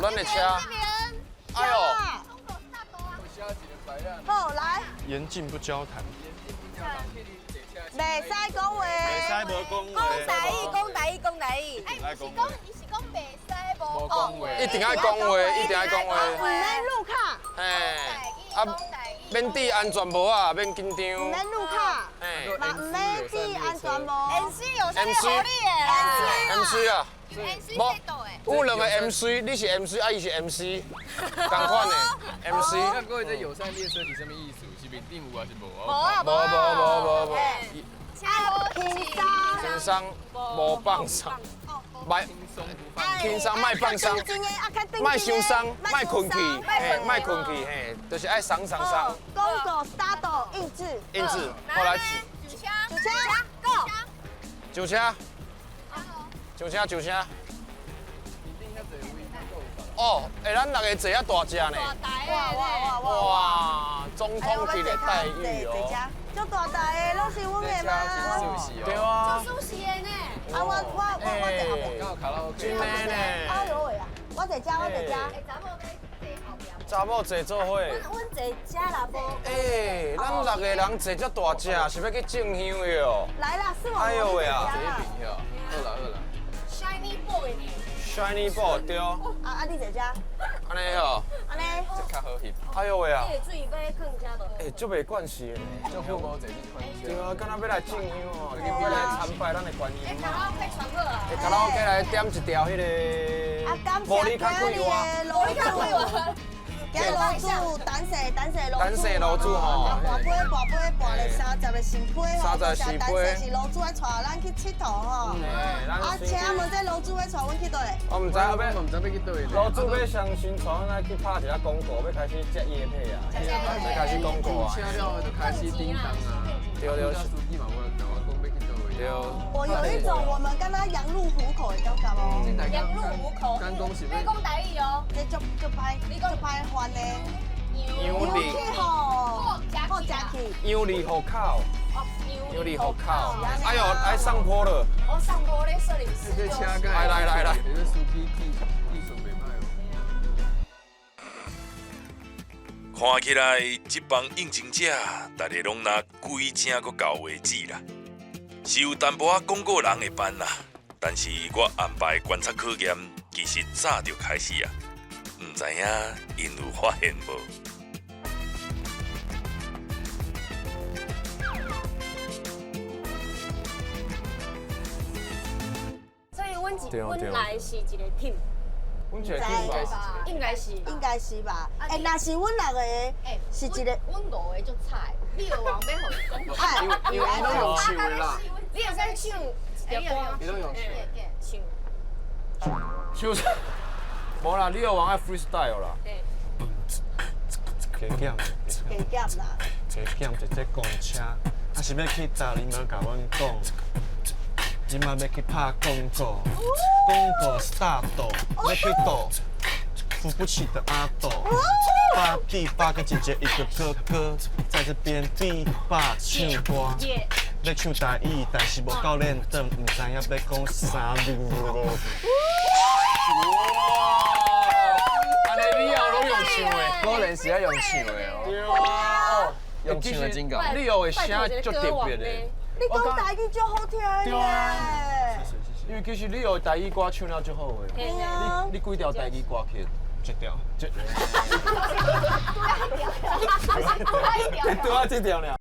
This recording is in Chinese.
咱的车。哎呦，好来，严禁不交谈，袂使讲话，袂使无讲话。讲台语，讲台语。来讲伊是讲袂使无讲话，一定爱讲话，一定爱讲话。唔免录卡，嘿，免滴安全帽啊，免紧唔张。免录卡，嘿嘛唔免系安全帽。 MC 有啥好你的，MC 啊， MC 无在倒诶，有两个 MC， 你是 MC， 啊，伊是 MC， 同款的 MC。那各位这友善列车是什么意思？是面顶有还是无？无啊无，车轻松无放松，卖轻松卖放松，卖伤伤，卖困去，嘿，卖困去，嘿，就是爱松。公狗 start 印制，印制，后来主车，Go，上车。哦，咱六个坐啊大只呢。哇，总统级的待遇哦。足大台的，拢是阮的吗？对啊。舒适的呢，啊，我坐刚好卡拉 OK。真的呢。哎呦喂啊！我坐遮，查某坐做伙。阮坐遮啦，无。咱六个人坐遮大只，是要去种香的哦。来啦，是我。哎呦喂啊！这一饼票，二啦。 Shiny Boy 呢？ Shiny Ball 对。啊，你坐遮。安尼哦。安尼。这较好翕。哎呦喂啊！水要放遮就。足袂惯势的呢。这好无坐这款。对啊，敢若要来种香哦，要来参拜咱的观音卡拉嘛。 OK 传好啊。卡拉 OK 来点一条迄个玻璃较贵哇。玻璃较贵哇。今日楼主单势楼主吼。跋杯跋咧30个新杯吼， 30新杯是楼主来带咱去佚佗吼。啊，请问这楼主要带阮去倒咧？我唔知后尾，我唔知要去倒位。老主要上宣传，咱去拍一下广告，要开始接业配啊，要开始广告啊。车了就开始叮当啊。对。司机嘛，我讲要去倒位。对。我有一种我们跟他羊入虎口的感觉哦。羊入虎口。干恭喜！你讲台语哦。这足歹翻的。羊力好食去。羊力好烤，羊力好烤。哎呦，来上坡了。我上坡咧，摄影师。这车盖。来。你这司机技术袂歹哦。看起来这帮应征者，大家拢拿规正个到为止啦，是有淡薄仔广告人的班啦。但是我安排观察考验，其实早就开始啊，唔知影因有发现无？所以阮来是一个 team，阮一个 team 吧。应该是吧？哎，若是阮六个是一个。阮五个足菜，你有王要互伊讲。哎，因为都用唱的啦。你会使唱一条歌，你都用唱。唱。无啦，你有王爱 freestyle 啦。加减，啦。加减一只公车，啊是要去搭，你莫甲阮讲。今晚要去拍广告，广告 start， 要去倒，扶不起的阿斗，8个姐姐一个哥哥，在这边比把唱歌，要唱台语，但是无够练凳，唔知影要讲啥。安尼你后拢用唱的，果然是要用唱的哦。用唱的真够。你有的声足特别的。你讲台语足好听的耶！因为其实你有台语歌唱了足好的。对啊。你几条台语歌曲？一条。多啊，这条了。